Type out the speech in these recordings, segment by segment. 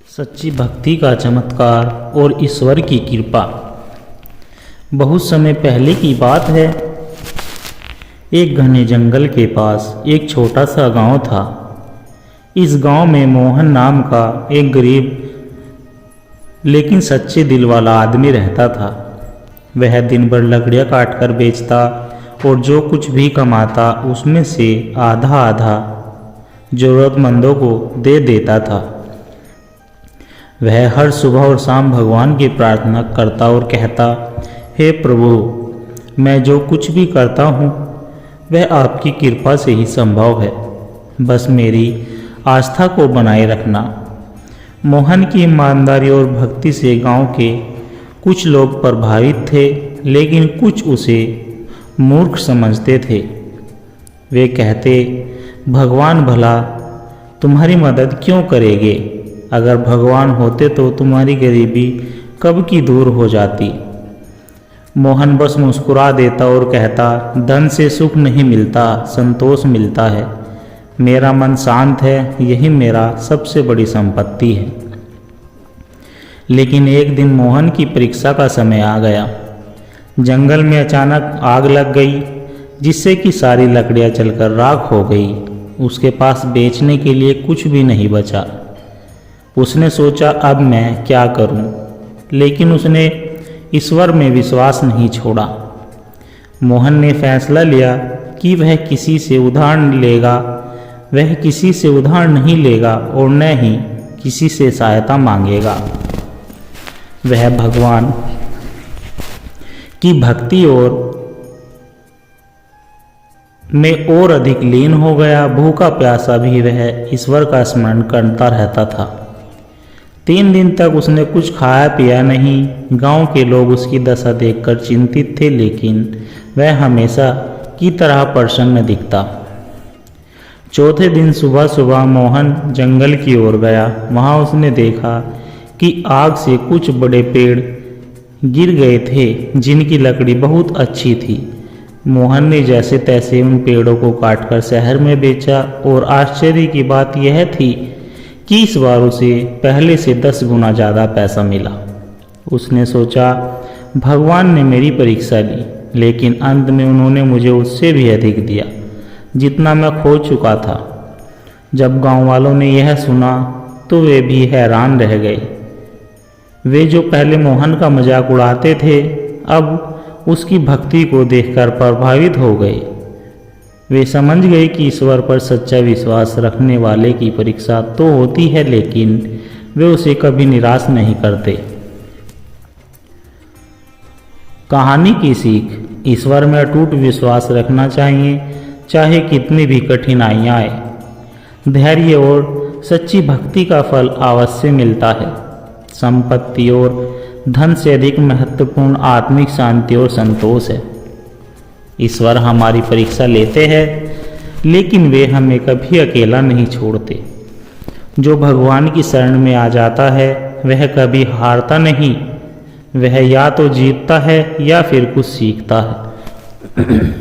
सच्ची भक्ति का चमत्कार और ईश्वर की कृपा। बहुत समय पहले की बात है। एक घने जंगल के पास एक छोटा सा गांव था। इस गांव में मोहन नाम का एक गरीब लेकिन सच्चे दिल वाला आदमी रहता था। वह दिन भर लकड़ियाँ काट कर बेचता और जो कुछ भी कमाता उसमें से आधा आधा ज़रूरतमंदों को दे देता था। वह हर सुबह और शाम भगवान की प्रार्थना करता और कहता, हे प्रभु, मैं जो कुछ भी करता हूँ वह आपकी कृपा से ही संभव है। बस मेरी आस्था को बनाए रखना। मोहन की ईमानदारी और भक्ति से गांव के कुछ लोग प्रभावित थे, लेकिन कुछ उसे मूर्ख समझते थे। वे कहते, भगवान भला तुम्हारी मदद क्यों करेंगे? अगर भगवान होते तो तुम्हारी गरीबी कब की दूर हो जाती। मोहन बस मुस्कुरा देता और कहता, धन से सुख नहीं मिलता, संतोष मिलता है। मेरा मन शांत है, यही मेरा सबसे बड़ी संपत्ति है। लेकिन एक दिन मोहन की परीक्षा का समय आ गया। जंगल में अचानक आग लग गई, जिससे कि सारी लकड़ियां जलकर राख हो गई। उसके पास बेचने के लिए कुछ भी नहीं बचा। उसने सोचा, अब मैं क्या करूं? लेकिन उसने ईश्वर में विश्वास नहीं छोड़ा। मोहन ने फैसला लिया कि वह किसी से उधार नहीं लेगा और न ही किसी से सहायता मांगेगा। वह भगवान की भक्ति में और अधिक लीन हो गया। भूखा प्यासा भी वह ईश्वर का स्मरण करता रहता था। 3 दिन तक उसने कुछ खाया पिया नहीं। गांव के लोग उसकी दशा देखकर चिंतित थे, लेकिन वह हमेशा की तरह प्रसन्न दिखता। चौथे दिन सुबह सुबह मोहन जंगल की ओर गया। वहां उसने देखा कि आग से कुछ बड़े पेड़ गिर गए थे, जिनकी लकड़ी बहुत अच्छी थी। मोहन ने जैसे तैसे उन पेड़ों को काटकर शहर में बेचा और आश्चर्य की बात यह थी कि इस बार उसे पहले से 10 गुना ज़्यादा पैसा मिला। उसने सोचा, भगवान ने मेरी परीक्षा ली, लेकिन अंत में उन्होंने मुझे उससे भी अधिक दिया जितना मैं खो चुका था। जब गांव वालों ने यह सुना तो वे भी हैरान रह गए। वे जो पहले मोहन का मजाक उड़ाते थे, अब उसकी भक्ति को देखकर प्रभावित हो गए। वे समझ गए कि ईश्वर पर सच्चा विश्वास रखने वाले की परीक्षा तो होती है, लेकिन वे उसे कभी निराश नहीं करते। कहानी की सीख, ईश्वर में अटूट विश्वास रखना चाहिए, चाहे कितनी भी कठिनाइयां आए। धैर्य और सच्ची भक्ति का फल अवश्य मिलता है। संपत्ति और धन से अधिक महत्वपूर्ण आत्मिक शांति और संतोष है। ईश्वर हमारी परीक्षा लेते हैं, लेकिन वे हमें कभी अकेला नहीं छोड़ते। जो भगवान की शरण में आ जाता है वह कभी हारता नहीं। वह या तो जीतता है या फिर कुछ सीखता है।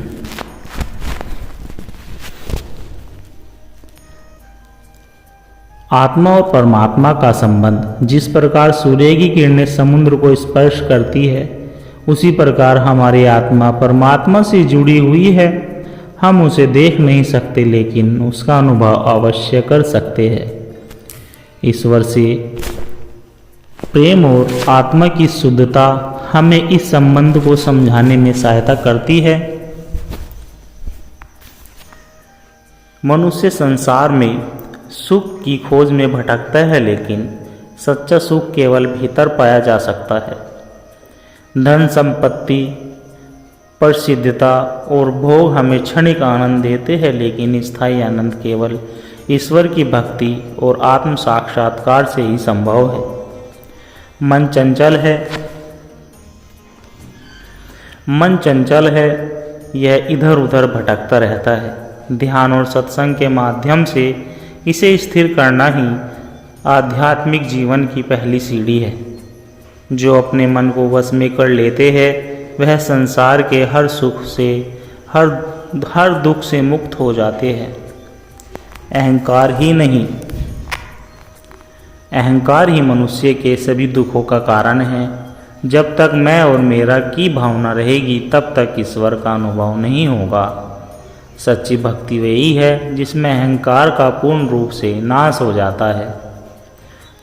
आत्मा और परमात्मा का संबंध, जिस प्रकार सूर्य की किरणें समुद्र को स्पर्श करती है, उसी प्रकार हमारी आत्मा परमात्मा से जुड़ी हुई है। हम उसे देख नहीं सकते, लेकिन उसका अनुभव अवश्य कर सकते हैं। ईश्वर से प्रेम और आत्मा की शुद्धता हमें इस संबंध को समझाने में सहायता करती है। मनुष्य संसार में सुख की खोज में भटकता है, लेकिन सच्चा सुख केवल भीतर पाया जा सकता है। धन संपत्ति, प्रसिद्धता और भोग हमें क्षणिक आनंद देते हैं, लेकिन स्थायी आनंद केवल ईश्वर की भक्ति और आत्म साक्षात्कार से ही संभव है। मन चंचल है, यह इधर उधर भटकता रहता है। ध्यान और सत्संग के माध्यम से इसे स्थिर करना ही आध्यात्मिक जीवन की पहली सीढ़ी है। जो अपने मन को वश में कर लेते हैं वह संसार के हर सुख से, हर दुख से मुक्त हो जाते हैं। अहंकार ही मनुष्य के सभी दुखों का कारण है। जब तक मैं और मेरा की भावना रहेगी तब तक ईश्वर का अनुभव नहीं होगा। सच्ची भक्ति वही है जिसमें अहंकार का पूर्ण रूप से नाश हो जाता है।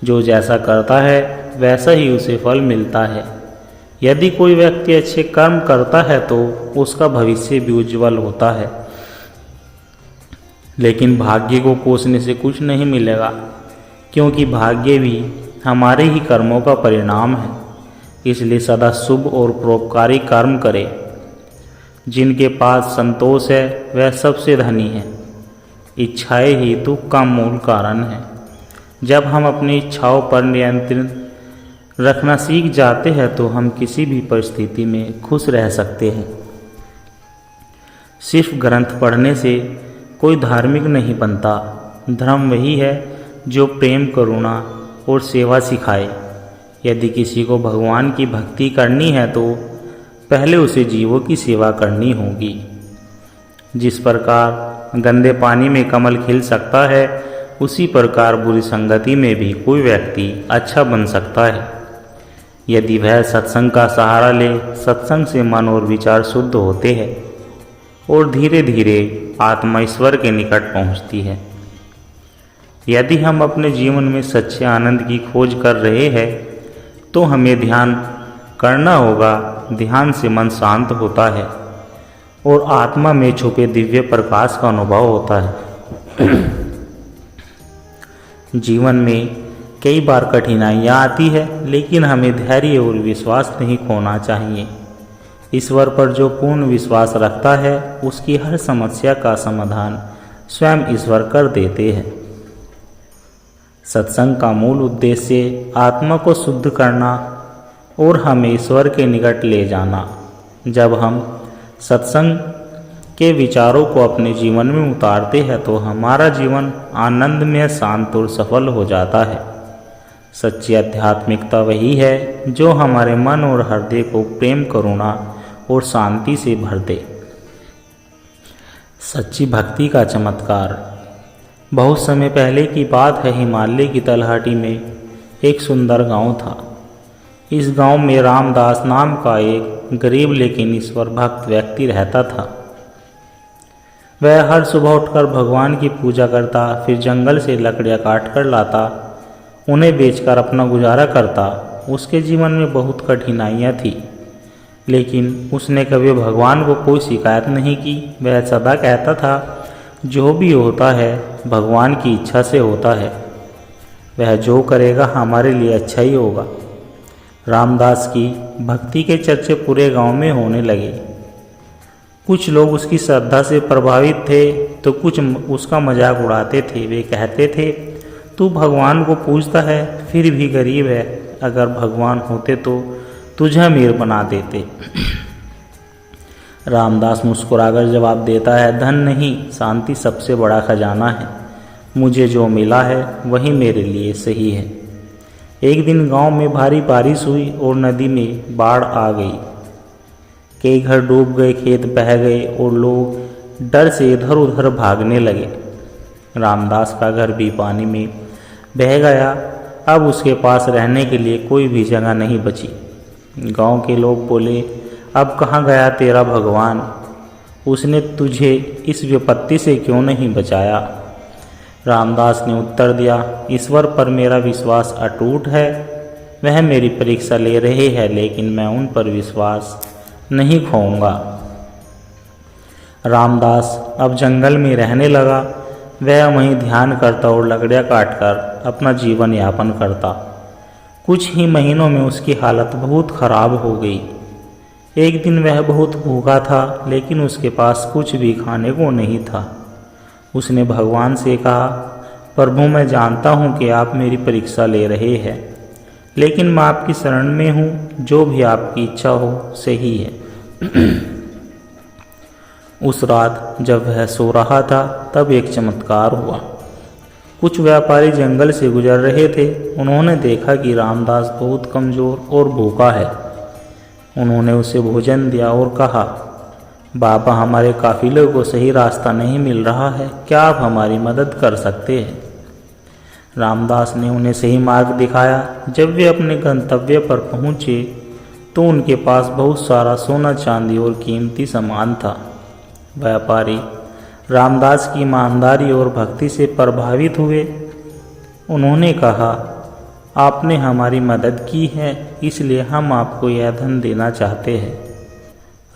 जो जैसा करता है वैसा ही उसे फल मिलता है। यदि कोई व्यक्ति अच्छे कर्म करता है तो उसका भविष्य भी उज्जवल होता है, लेकिन भाग्य को कोसने से कुछ नहीं मिलेगा, क्योंकि भाग्य भी हमारे ही कर्मों का परिणाम है। इसलिए सदा शुभ और परोपकारी कर्म करें। जिनके पास संतोष है वह सबसे धनी है। इच्छाएं ही दुख का मूल कारण है। जब हम अपनी इच्छाओं पर नियंत्रण रखना सीख जाते हैं तो हम किसी भी परिस्थिति में खुश रह सकते हैं। सिर्फ ग्रंथ पढ़ने से कोई धार्मिक नहीं बनता। धर्म वही है जो प्रेम, करुणा और सेवा सिखाए। यदि किसी को भगवान की भक्ति करनी है तो पहले उसे जीवों की सेवा करनी होगी। जिस प्रकार गंदे पानी में कमल खिल सकता है, उसी प्रकार बुरी संगति में भी कोई व्यक्ति अच्छा बन सकता है। यदि वह सत्संग का सहारा ले, सत्संग से मन और विचार शुद्ध होते हैं और धीरे धीरे आत्मा ईश्वर के निकट पहुंचती है। यदि हम अपने जीवन में सच्चे आनंद की खोज कर रहे हैं तो हमें ध्यान करना होगा। ध्यान से मन शांत होता है और आत्मा में छुपे दिव्य प्रकाश का अनुभव होता है। जीवन में कई बार कठिनाइयाँ आती है, लेकिन हमें धैर्य और विश्वास नहीं खोना चाहिए। ईश्वर पर जो पूर्ण विश्वास रखता है उसकी हर समस्या का समाधान स्वयं ईश्वर कर देते हैं। सत्संग का मूल उद्देश्य आत्मा को शुद्ध करना और हमें ईश्वर के निकट ले जाना। जब हम सत्संग के विचारों को अपने जीवन में उतारते हैं तो हमारा जीवन आनंद में शांत और सफल हो जाता है। सच्ची आध्यात्मिकता वही है जो हमारे मन और हृदय को प्रेम, करुणा और शांति से भर दे। सच्ची भक्ति का चमत्कार। बहुत समय पहले की बात है। हिमालय की तलहटी में एक सुंदर गांव था। इस गांव में रामदास नाम का एक गरीब लेकिन ईश्वर भक्त व्यक्ति रहता था। वह हर सुबह उठकर भगवान की पूजा करता, फिर जंगल से लकड़ियाँ काट कर लाता, उन्हें बेचकर अपना गुजारा करता। उसके जीवन में बहुत कठिनाइयाँ थी, लेकिन उसने कभी भगवान को कोई शिकायत नहीं की। वह सदा कहता था, जो भी होता है भगवान की इच्छा से होता है। वह जो करेगा हमारे लिए अच्छा ही होगा। रामदास की भक्ति के चर्चे पूरे गांव में होने लगे। कुछ लोग उसकी श्रद्धा से प्रभावित थे तो कुछ उसका मजाक उड़ाते थे। वे कहते थे, तू भगवान को पूजता है फिर भी गरीब है। अगर भगवान होते तो तुझे अमीर बना देते। रामदास मुस्कुराकर जवाब देता है, धन नहीं, शांति सबसे बड़ा खजाना है। मुझे जो मिला है वही मेरे लिए सही है। एक दिन गांव में भारी बारिश हुई और नदी में बाढ़ आ गई। कई घर डूब गए, खेत बह गए और लोग डर से इधर उधर भागने लगे। रामदास का घर भी पानी में बह गया। अब उसके पास रहने के लिए कोई भी जगह नहीं बची। गांव के लोग बोले, अब कहाँ गया तेरा भगवान? उसने तुझे इस विपत्ति से क्यों नहीं बचाया? रामदास ने उत्तर दिया, ईश्वर पर मेरा विश्वास अटूट है। वह मेरी परीक्षा ले रहे हैं, लेकिन मैं उन पर विश्वास नहीं खोऊंगा। रामदास अब जंगल में रहने लगा। वह वहीं ध्यान करता और लकड़ियाँ काटकर अपना जीवन यापन करता। कुछ ही महीनों में उसकी हालत बहुत खराब हो गई। एक दिन वह बहुत भूखा था, लेकिन उसके पास कुछ भी खाने को नहीं था। उसने भगवान से कहा, प्रभु मैं जानता हूँ कि आप मेरी परीक्षा ले रहे हैं, लेकिन मैं आपकी शरण में हूँ। जो भी आपकी इच्छा हो सही है। उस रात जब वह सो रहा था तब एक चमत्कार हुआ। कुछ व्यापारी जंगल से गुजर रहे थे। उन्होंने देखा कि रामदास बहुत कमज़ोर और भूखा है। उन्होंने उसे भोजन दिया और कहा, बाबा हमारे काफिले को सही रास्ता नहीं मिल रहा है, क्या आप हमारी मदद कर सकते हैं? रामदास ने उन्हें सही मार्ग दिखाया। जब वे अपने गंतव्य पर पहुँचे तो उनके पास बहुत सारा सोना चांदी और कीमती सामान था। व्यापारी रामदास की ईमानदारी और भक्ति से प्रभावित हुए। उन्होंने कहा, आपने हमारी मदद की है, इसलिए हम आपको यह धन देना चाहते हैं।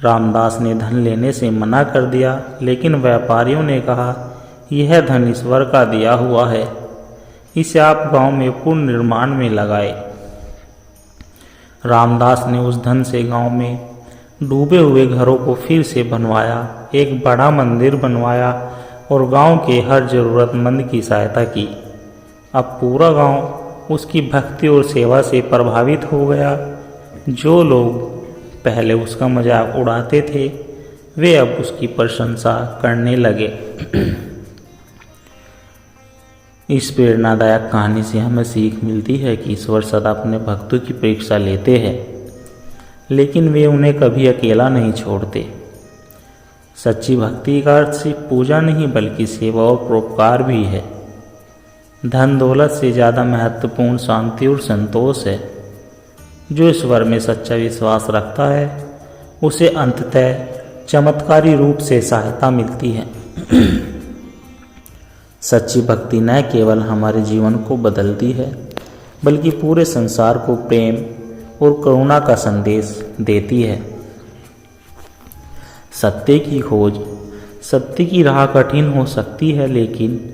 रामदास ने धन लेने से मना कर दिया, लेकिन व्यापारियों ने कहा, यह धन ईश्वर का दिया हुआ है, इसे आप गांव में पुनर्निर्माण में लगाए। रामदास ने उस धन से गांव में डूबे हुए घरों को फिर से बनवाया, एक बड़ा मंदिर बनवाया और गांव के हर जरूरतमंद की सहायता की। अब पूरा गांव उसकी भक्ति और सेवा से प्रभावित हो गया। जो लोग पहले उसका मजाक उड़ाते थे, वे अब उसकी प्रशंसा करने लगे। इस प्रेरणादायक कहानी से हमें सीख मिलती है कि ईश्वर सदा अपने भक्तों की परीक्षा लेते हैं, लेकिन वे उन्हें कभी अकेला नहीं छोड़ते। सच्ची भक्ति का अर्थ सिर्फ पूजा नहीं बल्कि सेवा और परोपकार भी है। धन दौलत से ज़्यादा महत्वपूर्ण शांति और संतोष है। जो ईश्वर में सच्चा विश्वास रखता है उसे अंततः चमत्कारी रूप से सहायता मिलती है। सच्ची भक्ति न केवल हमारे जीवन को बदलती है बल्कि पूरे संसार को प्रेम और करुणा का संदेश देती है। सत्य की खोज, सत्य की राह कठिन हो सकती है, लेकिन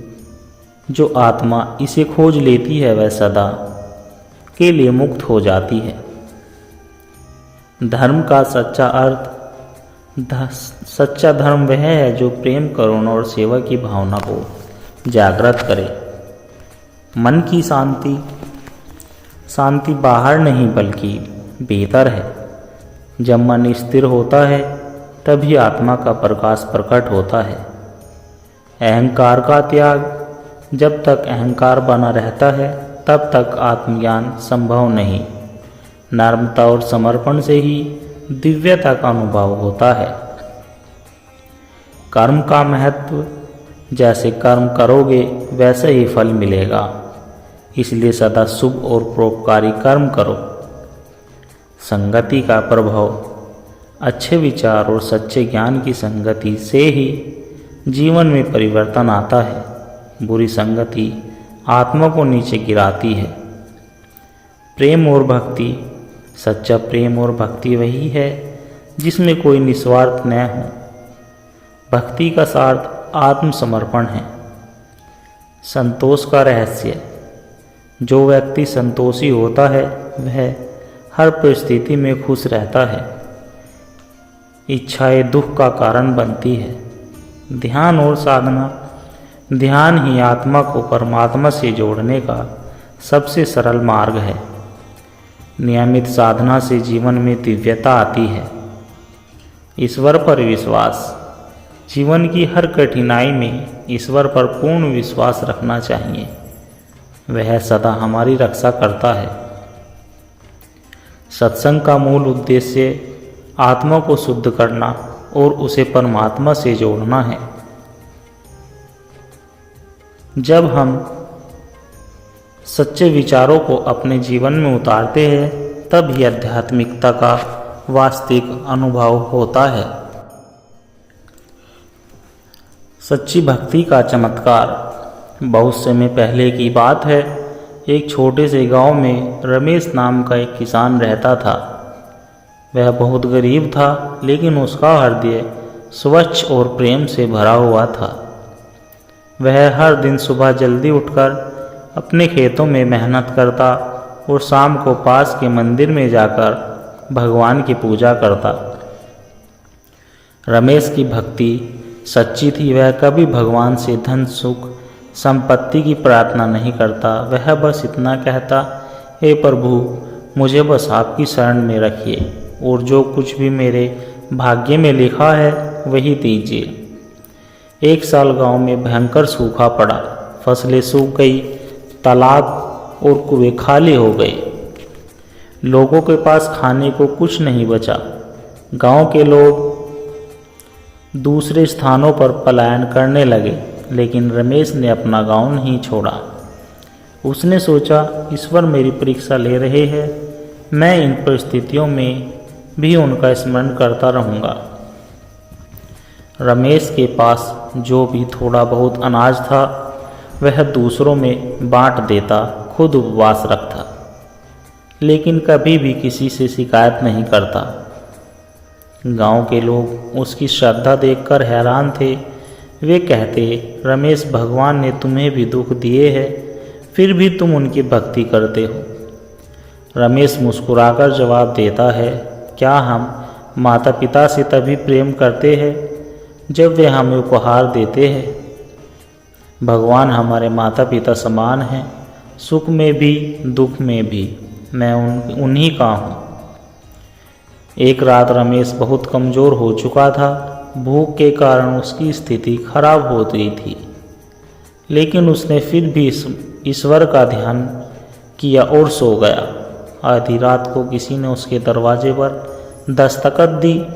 जो आत्मा इसे खोज लेती है वह सदा के लिए मुक्त हो जाती है। धर्म का सच्चा अर्थ, सच्चा धर्म वह है जो प्रेम, करुणा और सेवा की भावना को जागृत करे। मन की शांति, शांति बाहर नहीं बल्कि भीतर है। जब मन स्थिर होता है तभी आत्मा का प्रकाश प्रकट होता है। अहंकार का त्याग, जब तक अहंकार बना रहता है तब तक आत्मज्ञान संभव नहीं। नम्रता और समर्पण से ही दिव्यता का अनुभव होता है। कर्म का महत्व, जैसे कर्म करोगे वैसे ही फल मिलेगा, इसलिए सदा शुभ और परोपकारी कर्म करो। संगति का प्रभाव, अच्छे विचार और सच्चे ज्ञान की संगति से ही जीवन में परिवर्तन आता है। बुरी संगति आत्मा को नीचे गिराती है। प्रेम और भक्ति, सच्चा प्रेम और भक्ति वही है जिसमें कोई निस्वार्थ न हो। भक्ति का सार्थ आत्मसमर्पण है। संतोष का रहस्य, जो व्यक्ति संतोषी होता है वह हर परिस्थिति में खुश रहता है। इच्छाएं दुख का कारण बनती है। ध्यान और साधना, ध्यान ही आत्मा को परमात्मा से जोड़ने का सबसे सरल मार्ग है। नियमित साधना से जीवन में दिव्यता आती है। ईश्वर पर विश्वास, जीवन की हर कठिनाई में ईश्वर पर पूर्ण विश्वास रखना चाहिए। वह सदा हमारी रक्षा करता है। सत्संग का मूल उद्देश्य आत्मा को शुद्ध करना और उसे परमात्मा से जोड़ना है। जब हम सच्चे विचारों को अपने जीवन में उतारते हैं तब ही आध्यात्मिकता का वास्तविक अनुभव होता है। सच्ची भक्ति का चमत्कार, बहुत समय पहले की बात है। एक छोटे से गांव में रमेश नाम का एक किसान रहता था। वह बहुत गरीब था, लेकिन उसका हृदय स्वच्छ और प्रेम से भरा हुआ था। वह हर दिन सुबह जल्दी उठकर अपने खेतों में मेहनत करता और शाम को पास के मंदिर में जाकर भगवान की पूजा करता। रमेश की भक्ति सच्ची थी। वह कभी भगवान से धन, सुख, संपत्ति की प्रार्थना नहीं करता। वह बस इतना कहता, हे प्रभु, मुझे बस आपकी शरण में रखिए और जो कुछ भी मेरे भाग्य में लिखा है वही दीजिए। एक साल गांव में भयंकर सूखा पड़ा। फसलें सूख गई, तालाब और कुएं खाली हो गए। लोगों के पास खाने को कुछ नहीं बचा। गांव के लोग दूसरे स्थानों पर पलायन करने लगे, लेकिन रमेश ने अपना गांव नहीं छोड़ा। उसने सोचा, ईश्वर मेरी परीक्षा ले रहे हैं, मैं इन परिस्थितियों में भी उनका स्मरण करता रहूँगा। रमेश के पास जो भी थोड़ा बहुत अनाज था वह दूसरों में बांट देता, खुद उपवास रखता, लेकिन कभी भी किसी से शिकायत नहीं करता। गांव के लोग उसकी श्रद्धा देखकर हैरान थे। वे कहते, रमेश, भगवान ने तुम्हें भी दुख दिए हैं, फिर भी तुम उनकी भक्ति करते हो। रमेश मुस्कुराकर जवाब देता है, क्या हम माता पिता से तभी प्रेम करते हैं जब वे हमें उपहार देते हैं? भगवान हमारे माता पिता समान हैं, सुख में भी दुख में भी। मैं उन्हीं का हूँ। एक रात रमेश बहुत कमज़ोर हो चुका था। भूख के कारण उसकी स्थिति खराब हो गई थी, लेकिन उसने फिर भी ईश्वर का ध्यान किया और सो गया। आधी रात को किसी ने उसके दरवाजे पर दस्तक दी।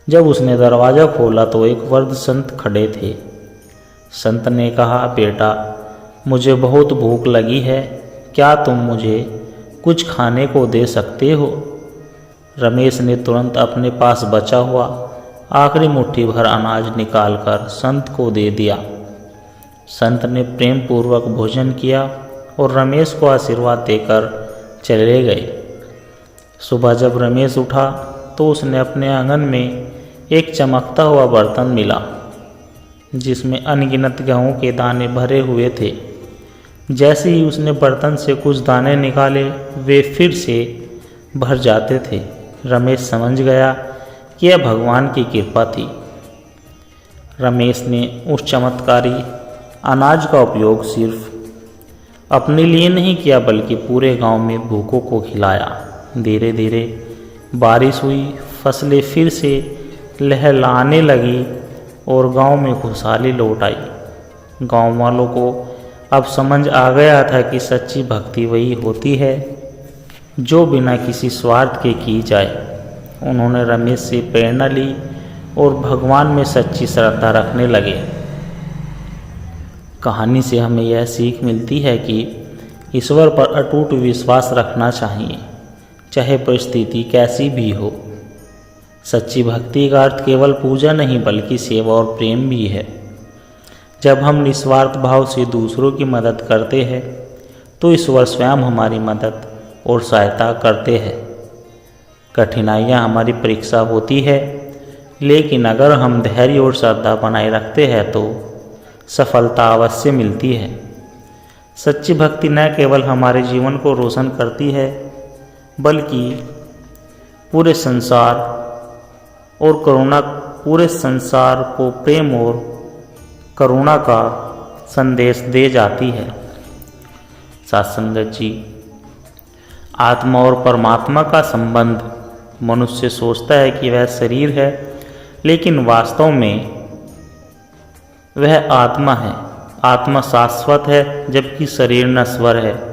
जब उसने दरवाज़ा खोला तो एक वृद्ध संत खड़े थे। संत ने कहा, बेटा, मुझे बहुत भूख लगी है, क्या तुम मुझे कुछ खाने को दे सकते हो? रमेश ने तुरंत अपने पास बचा हुआ आखिरी मुट्ठी भर अनाज निकालकर संत को दे दिया। संत ने प्रेम पूर्वक भोजन किया और रमेश को आशीर्वाद देकर चले गए। सुबह जब रमेश उठा तो उसने अपने आंगन में एक चमकता हुआ बर्तन मिला जिसमें अनगिनत गेहूं के दाने भरे हुए थे। जैसे ही उसने बर्तन से कुछ दाने निकाले, वे फिर से भर जाते थे। रमेश समझ गया कि यह भगवान की कृपा थी। रमेश ने उस चमत्कारी अनाज का उपयोग सिर्फ अपने लिए नहीं किया, बल्कि पूरे गांव में भूखों को खिलाया। धीरे धीरे बारिश हुई, फसलें फिर से लहलहाने लगी और गांव में खुशहाली लौट आई। गांव वालों को अब समझ आ गया था कि सच्ची भक्ति वही होती है जो बिना किसी स्वार्थ के की जाए। उन्होंने रमेश से प्रेरणा ली और भगवान में सच्ची श्रद्धा रखने लगे। कहानी से हमें यह सीख मिलती है कि ईश्वर पर अटूट विश्वास रखना चाहिए, चाहे परिस्थिति कैसी भी हो। सच्ची भक्ति का अर्थ केवल पूजा नहीं, बल्कि सेवा और प्रेम भी है। जब हम निस्वार्थ भाव से दूसरों की मदद करते हैं तो ईश्वर स्वयं हमारी मदद और सहायता करते हैं। कठिनाइयाँ हमारी परीक्षा होती है, लेकिन अगर हम धैर्य और श्रद्धा बनाए रखते हैं तो सफलता अवश्य मिलती है। सच्ची भक्ति न केवल हमारे जीवन को रोशन करती है, बल्कि पूरे संसार को प्रेम और करुणा का संदेश दे जाती है। सत्संगत जी, आत्मा और परमात्मा का संबंध मनुष्य सोचता है कि वह शरीर है, लेकिन वास्तव में वह आत्मा है। आत्मा शाश्वत है, जबकि शरीर नश्वर है।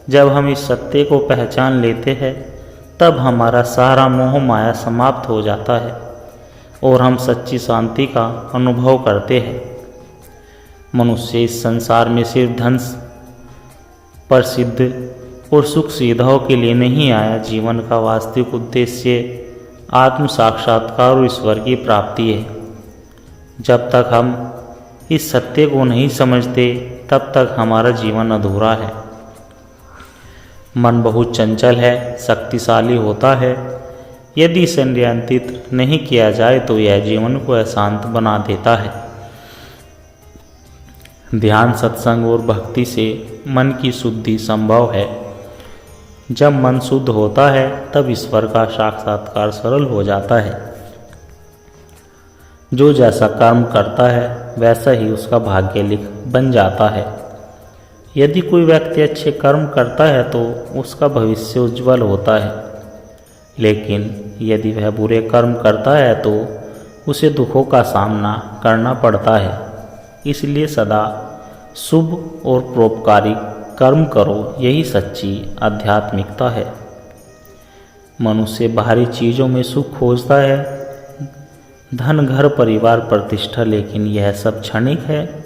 जब हम इस सत्य को पहचान लेते हैं, तब हमारा सारा मोह माया समाप्त हो जाता है और हम सच्ची शांति का अनुभव करते हैं। मनुष्य इस संसार में सिर्फ धन, प्रसिद्ध और सुख सुविधाओं के लिए नहीं आया। जीवन का वास्तविक उद्देश्य आत्म साक्षात्कार और ईश्वर की प्राप्ति है। जब तक हम इस सत्य को नहीं समझते, तब तक हमारा जीवन अधूरा है। मन बहुत चंचल है, शक्तिशाली होता है। यदि इसे नियंत्रित नहीं किया जाए तो यह जीवन को अशांत बना देता है। ध्यान, सत्संग और भक्ति से मन की शुद्धि संभव है। जब मन शुद्ध होता है, तब ईश्वर का साक्षात्कार सरल हो जाता है। जो जैसा कर्म करता है, वैसा ही उसका भाग्य लिख बन जाता है। यदि कोई व्यक्ति अच्छे कर्म करता है तो उसका भविष्य उज्जवल होता है, लेकिन यदि वह बुरे कर्म करता है तो उसे दुखों का सामना करना पड़ता है। इसलिए सदा शुभ और परोपकारी कर्म करो, यही सच्ची आध्यात्मिकता है। मनुष्य बाहरी चीज़ों में सुख खोजता है, धन, घर, परिवार, प्रतिष्ठा, लेकिन यह सब क्षणिक है।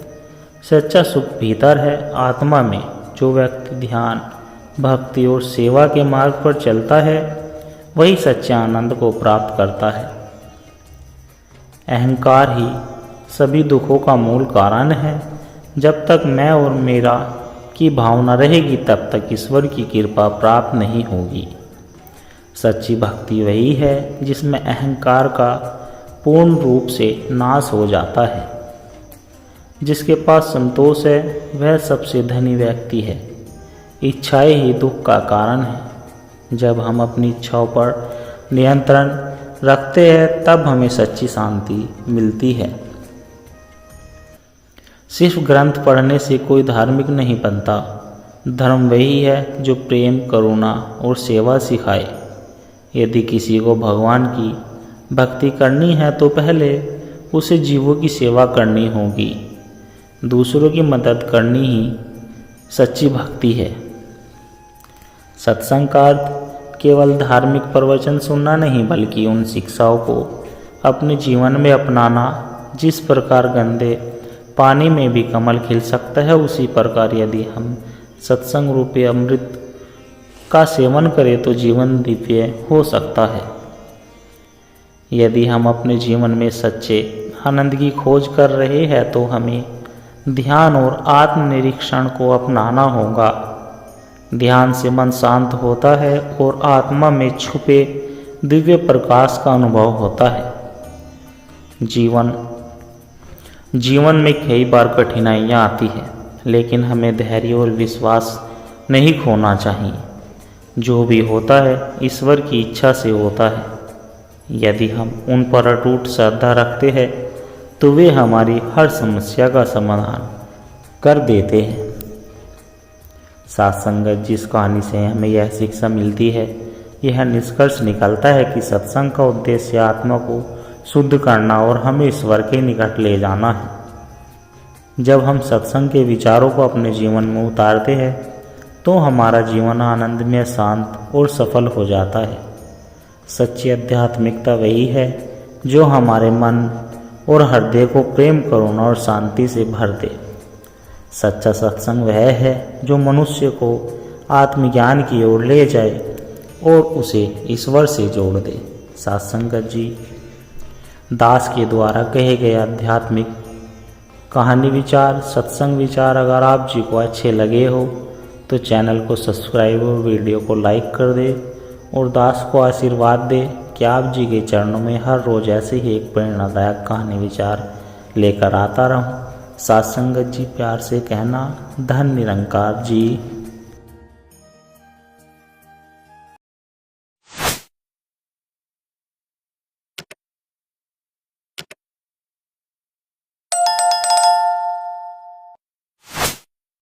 सच्चा सुख भीतर है, आत्मा में। जो व्यक्ति ध्यान, भक्ति और सेवा के मार्ग पर चलता है वही सच्चे आनंद को प्राप्त करता है। अहंकार ही सभी दुखों का मूल कारण है। जब तक मैं और मेरा की भावना रहेगी तब तक ईश्वर की कृपा प्राप्त नहीं होगी। सच्ची भक्ति वही है जिसमें अहंकार का पूर्ण रूप से नाश हो जाता है। जिसके पास संतोष है वह सबसे धनी व्यक्ति है। इच्छाएं ही दुख का कारण है। जब हम अपनी इच्छाओं पर नियंत्रण रखते हैं तब हमें सच्ची शांति मिलती है। सिर्फ ग्रंथ पढ़ने से कोई धार्मिक नहीं बनता। धर्म वही है जो प्रेम, करुणा और सेवा सिखाए। यदि किसी को भगवान की भक्ति करनी है तो पहले उसे जीवों की सेवा करनी होगी। दूसरों की मदद करनी ही सच्ची भक्ति है। सत्संग का अर्थ केवल धार्मिक प्रवचन सुनना नहीं बल्कि उन शिक्षाओं को अपने जीवन में अपनाना। जिस प्रकार गंदे पानी में भी कमल खिल सकता है उसी प्रकार यदि हम सत्संग रूपी अमृत का सेवन करें तो जीवन दिव्य हो सकता है। यदि हम अपने जीवन में सच्चे आनंद की खोज कर रहे हैं तो हमें ध्यान और आत्मनिरीक्षण को अपनाना होगा। ध्यान से मन शांत होता है और आत्मा में छुपे दिव्य प्रकाश का अनुभव होता है। जीवन में कई बार कठिनाइयाँ आती हैं, लेकिन हमें धैर्य और विश्वास नहीं खोना चाहिए। जो भी होता है ईश्वर की इच्छा से होता है। यदि हम उन पर अटूट श्रद्धा रखते हैं तो वे हमारी हर समस्या का समाधान कर देते हैं। साथ संगत जिस कहानी से हमें यह शिक्षा मिलती है, यह निष्कर्ष निकलता है कि सत्संग का उद्देश्य आत्मा को शुद्ध करना और हमें ईश्वर के निकट ले जाना है। जब हम सत्संग के विचारों को अपने जीवन में उतारते हैं तो हमारा जीवन आनंद में शांत और सफल हो जाता है। सच्ची आध्यात्मिकता वही है जो हमारे मन और हृदय को प्रेम, करुणा और शांति से भर दे। सच्चा सत्संग वह है जो मनुष्य को आत्मज्ञान की ओर ले जाए और उसे ईश्वर से जोड़ दे। साथ संगत जी, दास के द्वारा कहे गए आध्यात्मिक कहानी विचार, सत्संग विचार अगर आप जी को अच्छे लगे हो तो चैनल को सब्सक्राइब और वीडियो को लाइक कर दे और दास को आशीर्वाद दे कि आप जी के चरणों में हर रोज़ ऐसे ही एक प्रेरणादायक कहानी विचार लेकर आता रहूं। साथ संगत जी, प्यार से कहना, धन निरंकार जी।